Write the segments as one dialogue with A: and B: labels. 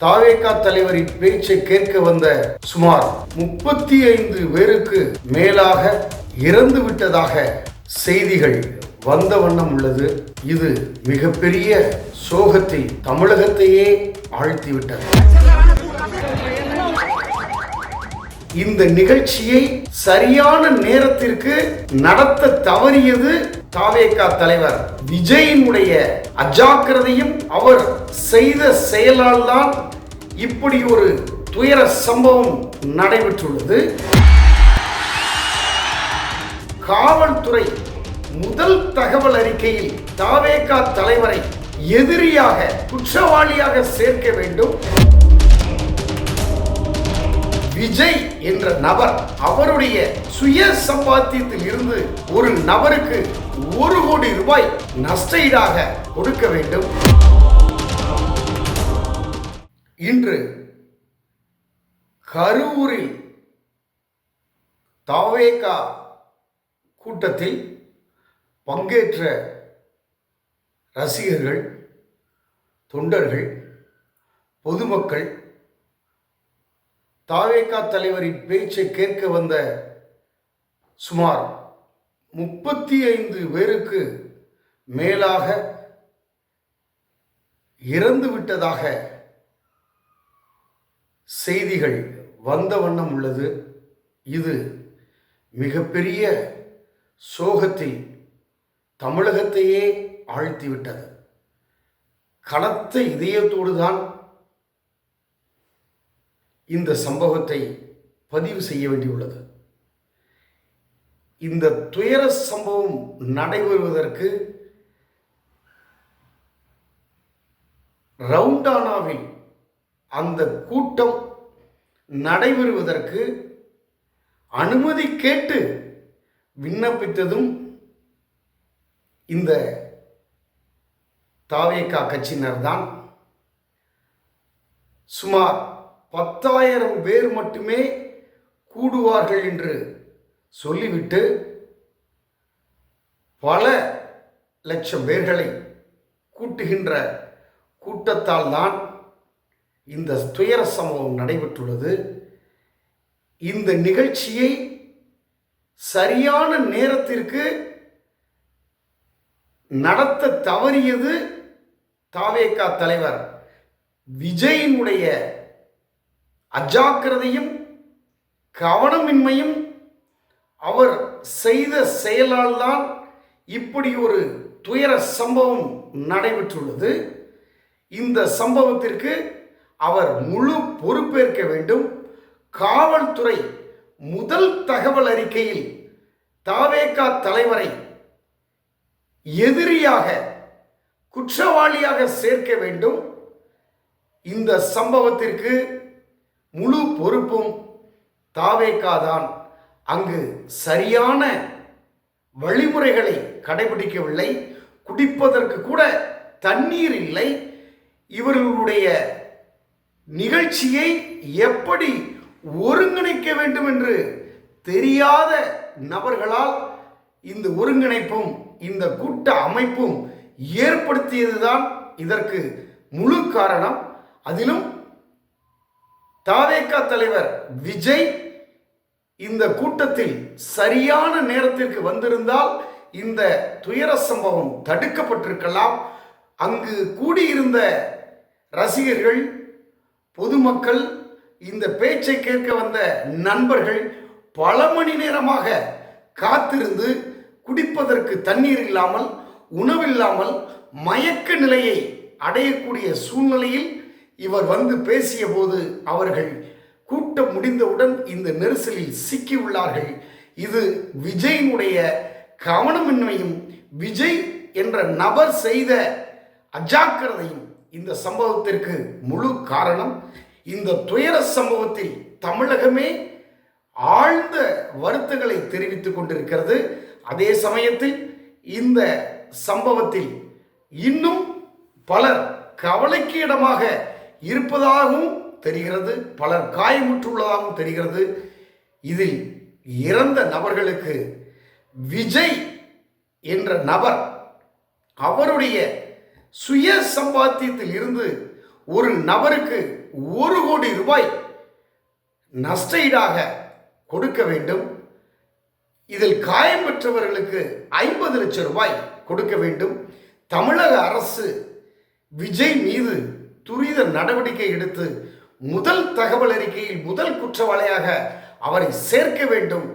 A: தாவேகா தலைவரின் பேச்சை கேட்க வந்த சுமார் 35 பேருக்கு மேலாக இறந்து விட்டதாக செய்திகள் வந்த வண்ணம் உள்ளது. இது மிகப்பெரிய சோகத்தில் தமிழகத்தையே ஆழ்த்திவிட்டது. இந்த நிகழ்ச்சியை சரியான நேரத்திற்கு நடத்த தவறியது தாவேகா தலைவர் விஜயினுடைய அஜாக்கிரதையும் அவர் செய்த செயலால் தான் இப்படி ஒரு துயர சம்பவம் நடைபெற்றுள்ளது. காவல்துறை முதல் தகவல் அறிக்கையில் தாவேகா தலைவரை எதிரியாக குற்றவாளியாக சேர்க்க வேண்டும். விஜய் என்ற நபர் அவருடைய சுய சம்பாத்தியத்தில் இருந்து ஒரு நபருக்கு 1 கோடி ரூபாய் நஷ்டஈடாக கொடுக்க வேண்டும். இன்று கரூரில் தாவேகா கூட்டத்தில் பங்கேற்ற ரசிகர்கள், தொண்டர்கள், பொதுமக்கள் தாவேகா தலைவரின் பேச்சை கேட்க வந்த சுமார் 35 பேருக்கு மேலாக இறந்து விட்டதாக செய்திகள் வந்த வண்ணம் உள்ளது. இது மிகப்பெரிய சோகத்தில் தமிழகத்தையே ஆழ்த்திவிட்டது. கனத்த இதயத்தோடு தான் இந்த சம்பவத்தை பதிவு செய்ய வேண்டியுள்ளது. இந்த துயர சம்பவம் நடைபெறுவதற்கு ரவுண்டானாவில் அந்த கூட்டம் நடைபெறுவதற்கு அனுமதி கேட்டு விண்ணப்பித்ததும் இந்த தாவேகா கட்சியினர் தான். சுமார் 10,000 பேர் மட்டுமே கூடுவார்கள் என்று சொல்லிவிட்டு பல லட்சம் பேர்களை கூட்டுகின்ற கூட்டத்தால் தான் இந்த துயர சம்பவம் நடைபெற்றுள்ளது. இந்த நிகழ்ச்சியை சரியான நேரத்திற்கு நடத்த தவறியது தாவேகா தலைவர் விஜயினுடைய அஜாக்கிரதையும் கவனமின்மையும் அவர் செய்த செயலால் தான் இப்படி ஒரு துயர சம்பவம் நடைபெற்றுள்ளது. இந்த சம்பவத்திற்கு அவர் முழு பொறுப்பேற்க வேண்டும். காவல்துறை முதல் தகவல் அறிக்கையில் தாவேகா தலைவரை எதிரியாக குற்றவாளியாக சேர்க்க வேண்டும். இந்த சம்பவத்திற்கு முழு பொறுப்பும் தாவேகா தான். அங்கு சரியான வழிமுறைகளை கடைபிடிக்கவில்லை. குடிப்பதற்கு கூட தண்ணீர் இல்லை. இவர்களுடைய நிகழ்ச்சியை எப்படி ஒருங்கிணைக்க வேண்டும் என்று தெரியாத நபர்களால் இந்த ஒருங்கிணைப்பும் இந்த கூட்ட அமைப்பும் ஏற்படுத்தியதுதான் இதற்கு முழு காரணம். அதிலும் தாவேகா தலைவர் விஜய் இந்த கூட்டத்தில் சரியான நேரத்திற்கு வந்திருந்தால் இந்த துயர சம்பவம் தடுக்கப்பட்டிருக்கலாம். அங்கு கூடியிருந்த ரசிகர்கள், பொதுமக்கள், இந்த பேச்சை கேட்க வந்த நண்பர்கள் பல மணி நேரமாக காத்திருந்து குடிப்பதற்கு தண்ணீர் இல்லாமல், உணவில்லாமல் மயக்க நிலையை அடையக்கூடிய சூழ்நிலையில் இவர் வந்து பேசிய போது அவர்கள் கூட்டம் முடிந்தவுடன் இந்த நெரிசலில் சிக்கி உள்ளார்கள். இது விஜயினுடைய கவனமின்மையும் விஜய் என்ற நபர் செய்த அஜாக்கிரதையும் இந்த சம்பவத்திற்கு முழு காரணம். இந்த துயர சம்பவத்தில் தமிழகமே ஆழ்ந்த வருத்தங்களை தெரிவித்துக் கொண்டிருக்கிறது. அதே சமயத்தில் இந்த சம்பவத்தில் இன்னும் பலர் கவலைக்கு இடமாக இருப்பதாகவும் தெரிகிறது, பலர் காயமுற்றுள்ளதாகவும் தெரிகிறது. இதில் இறந்த நபர்களுக்கு விஜய் என்ற நபர் அவருடைய சுய சம்பாத்தியத்தில் இருந்து ஒரு நபருக்கு 1 கோடி ரூபாய் நஷ்டஈடாக கொடுக்க வேண்டும். இதில் காயம் பெற்றவர்களுக்கு 50 லட்சம் ரூபாய் கொடுக்க வேண்டும். தமிழக அரசு விஜய் மீது துரித நடவடிக்கை எடுத்து முதல் தகவல் அறிக்கையில் முதல் குற்றவாளியாக அவரை சேர்க்க வேண்டும்.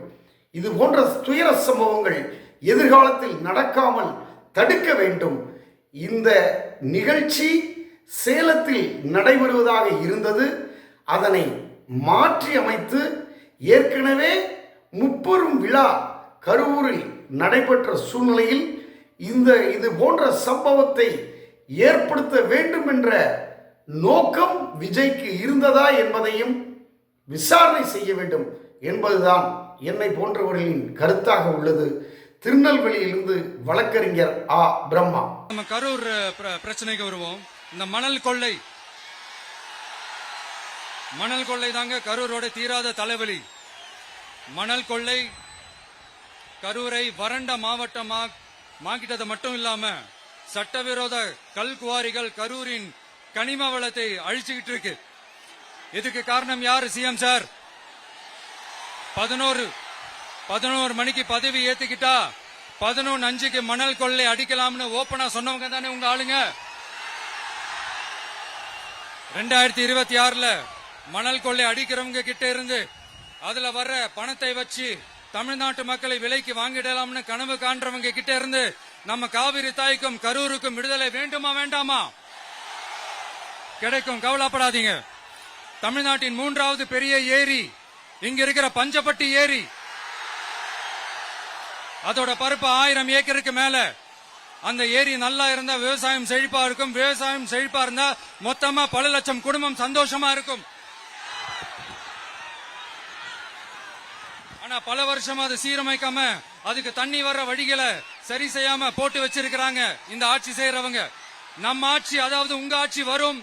A: இது போன்ற துயர சம்பவங்கள் எதிர்காலத்தில் நடக்காமல் தடுக்க வேண்டும். இந்த நிகழ்ச்சி சேலத்தில் நடைபெறுவதாக இருந்தது. அதனை மாற்றி அமைத்து ஏற்கனவே முப்பெரும் விழா கரூரில் நடைபெற்ற சூழ்நிலையில் இது போன்ற சம்பவத்தை ஏற்படுத்த வேண்டும் என்ற நோக்கம் விஜய்க்கு இருந்ததா என்பதையும் விசாரணை செய்ய வேண்டும் என்பதுதான் என்னை போன்றவர்களின் கருத்தாக உள்ளது. திருநெல்வேலியிலிருந்து வழக்கறிஞர் ஆ. பிரம்மா.
B: நம்ம கரூர் பிரச்சனைக்கு வருவோம். இந்த மணல் கொள்ளை தாங்க கரூரோட தீராத தலைவலி. மணல் கொள்ளை கரூரை வறண்ட மாவட்டமாக்கிட்டது மட்டும் இல்லாம சட்டவிரோத கல் குவாரிகள் கரூரின் கனிம வளத்தை அழிச்சுக்கிட்டு இருக்கு. இதுக்கு காரணம் யாரு? சிஎம் சார் 11 மணிக்கு பதவி ஏத்துக்கிட்டா 11:05 மணல் கொள்ளை அடிக்கலாம்னு ஓப்பனா சொன்னவங்க தானே உங்க ஆளுங்க. 2026 மணல் கொள்ளை அடிக்கிறவங்க கிட்ட இருந்து அதுல வர்ற பணத்தை வச்சு தமிழ்நாட்டு மக்களை விலைக்கு வாங்கிடலாம்னு கனவு காண்றவங்க கிட்ட இருந்து நம்ம காவிரி தாய்க்கும் கரூருக்கும் விடுதலை வேண்டுமா வேண்டாமா? கிடைக்கும், கவலைப்படாதீங்க. தமிழ்நாட்டின் 3வது பெரிய ஏரி இங்க இருக்கிற பஞ்சப்பட்டி ஏரி. அதோட பரப்பு 1000 ஏக்கருக்கு மேல. அந்த ஏரி நல்லா இருந்தா விவசாயம் செழிப்பா இருக்கும். விவசாயம் செழிப்பா இருந்தா மொத்தமா பல லட்சம் குடும்பம் சந்தோஷமா இருக்கும். ஆனா பல வருஷமா அதை சீரமைக்காம அதுக்கு தண்ணி வர்ற வழிகளை சரி செய்யாம போட்டு வச்சிருக்கிறாங்க இந்த ஆட்சி செய்யறவங்க. நம்ம ஆட்சி, அதாவது உங்க ஆட்சி வரும்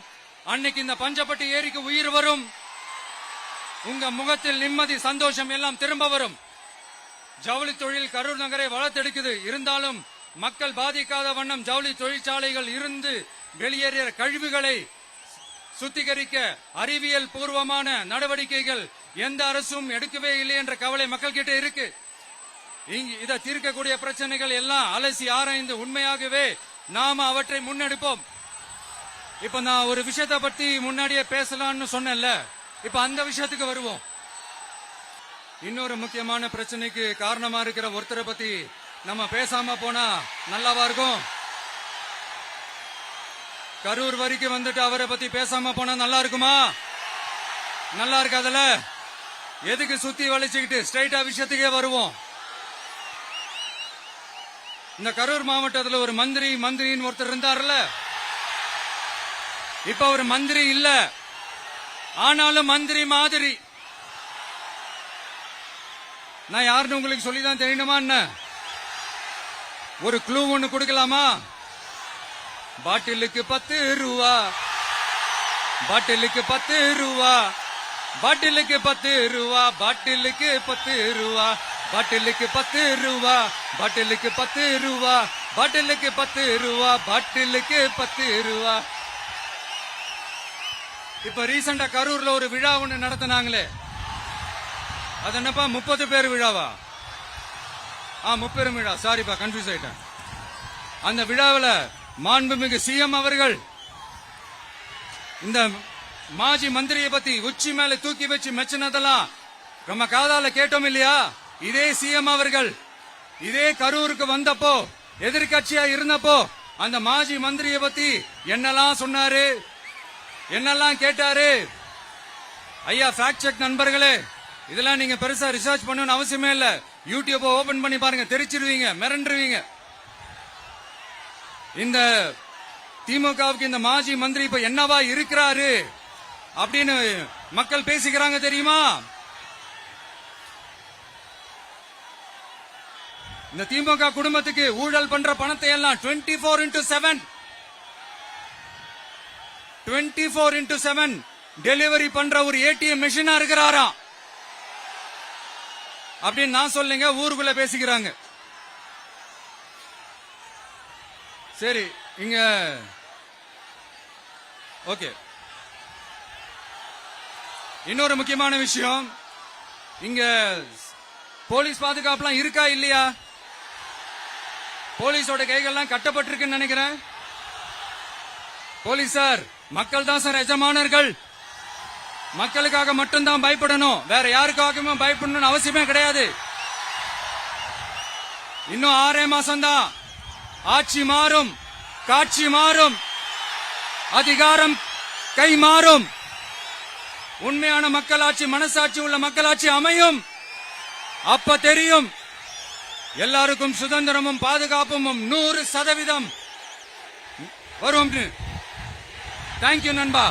B: அன்னைக்கு இந்த பஞ்சப்பட்டி ஏரிக்கு உயிர் வரும். உங்க முகத்தில் நிம்மதி சந்தோஷம் எல்லாம் திரும்ப வரும். ஜவுளி தொழில் கரூர் நகரை வளர்த்தெடுக்குது. இருந்தாலும் மக்கள் பாதிக்காத வண்ணம் ஜவுளி தொழிற்சாலைகள் இருந்து வெளியேறிய கழிவுகளை சுத்திகரிக்க அறிவியல் பூர்வமான நடவடிக்கைகள் எந்த அரசும் எடுக்கவே இல்லை என்ற கவலை மக்கள் கிட்ட இருக்கு. இதை தீர்க்கக்கூடிய பிரச்சனைகள் எல்லாம் அலசி ஆராய்ந்து உண்மையாகவே நாம அவற்றை முன்னெடுப்போம். இப்ப நான் ஒரு விஷயத்தை பத்தி முன்னாடியே பேசலாம்னு சொன்னேன்ல, இப்ப அந்த விஷயத்துக்கு வருவோம். இன்னொரு முக்கியமான பிரச்சனைக்கு காரணமா இருக்கிற ஒருத்தரை பத்தி நம்ம பேசாம போனா நல்லாவா இருக்கும்? கரூர் வரைக்கும் வந்துட்டு அவரை பத்தி பேசாம போனா நல்லா இருக்குமா? நல்லா இருக்காதுல. எதுக்கு சுத்தி வளைச்சுக்கிட்டு ஸ்ட்ரைட்டா விஷயத்துக்கே வருவோம். இந்த கரூர் மாவட்டத்தில் ஒரு மந்திரின்னு ஒருத்தர் இருந்தார்ல, இப்ப அவர் மந்திரி இல்ல, ஆனாலும் மந்திரி மாதிரி. நான் யாருன்னு உங்களுக்கு சொல்லிதான் தெரியணுமா என்ன? ஒரு க்ளூ ஒண்ணு கொடுக்கலாமா? பாட்டிலுக்கு 10 ரூபா, பாட்டிலுக்கு 10 ரூபா, பாட்டிலுக்கு 10 ரூபா, பாட்டிலுக்கு 10 ரூபா, பாட்டிலுக்கு 10 ரூபா, பாட்டிலுக்கு 10 ரூபா, பாட்டிலுக்கு 10 ரூபா, பாட்டிலுக்கு 10 ரூபா. இப்ப ரீசெண்டா கரூர்ல ஒரு விழா ஒண்ணு நடத்தினாங்களே, அது என்னப்பா 30 பேர் விழாவா? 30 விழா, சாரிப்பா கன்ஃபியூஸ் ஆயிட்டேன். அந்த விழாவில் மாண்புமிகு சிஎம் அவர்கள் இந்த மாஜி மந்திரியை பத்தி உச்சி மேல தூக்கி வச்சு மெச்சினதெல்லாம் நம்ம காதால கேட்டோம் இல்லையா? இதே சிஎம் அவர்கள் இதே கரூருக்கு வந்தப்போ, எதிர்கட்சியா இருந்தப்போ அந்த மாஜி மந்திரியை பத்தி என்னெல்லாம் சொன்னாரு, என்னெல்லாம் கேட்டாரு. ஐயா ஃபேக்ட் செக் நண்பர்களே, இதெல்லாம் நீங்க பெருசா ரிசர்ச் பண்ணணும்னு அவசியமே இல்ல. யூடியூப் ஓபன் பண்ணி பாருங்க, தெரிச்சிருவீங்க, மிரண்டுருவீங்க. இந்த திமுகவுக்கு இந்த மாஜி மந்திரி இப்ப என்னவா இருக்கிறாரு அப்படின்னு மக்கள் பேசிக்கிறாங்க தெரியுமா? இந்த திமுக குடும்பத்துக்கு ஊழல் பண்ற பணத்தை எல்லாம் 24x7 டெலிவரி பண்ற ஒரு ஏடிஎம் மெஷினா இருக்கிறாராம் அப்படின்னு நான் சொல்லுங்க, ஊருக்குள்ள பேசிக்கிறாங்க. சரி, இங்க ஓகே, இன்னொரு முக்கியமான விஷயம், இங்க போலீஸ் பாதுகாப்புலாம் இருக்கா இல்லையா? போலீஸோட கைகள்லாம் கட்டப்பட்டிருக்குன்னு நினைக்கிறேன். போலீசார் மக்கள் தான் சார் எஜமானர்கள். மக்களுக்காக மட்டும்தான் பயப்படணும், வேற யாருக்காகவுமே பயப்படணும்னு அவசியமே கிடையாது. இன்னும் 6 மாசம் தான். ஆட்சி மாறும், காட்சி மாறும், அதிகாரம் கை மாறும். உண்மையான மக்களாட்சி, மனசாட்சி உள்ள மக்களாட்சி அமையும். அப்ப தெரியும் எல்லாருக்கும் சுதந்திரமும் பாதுகாப்பும் 100% வரும். தேங்க்யூ நண்பா.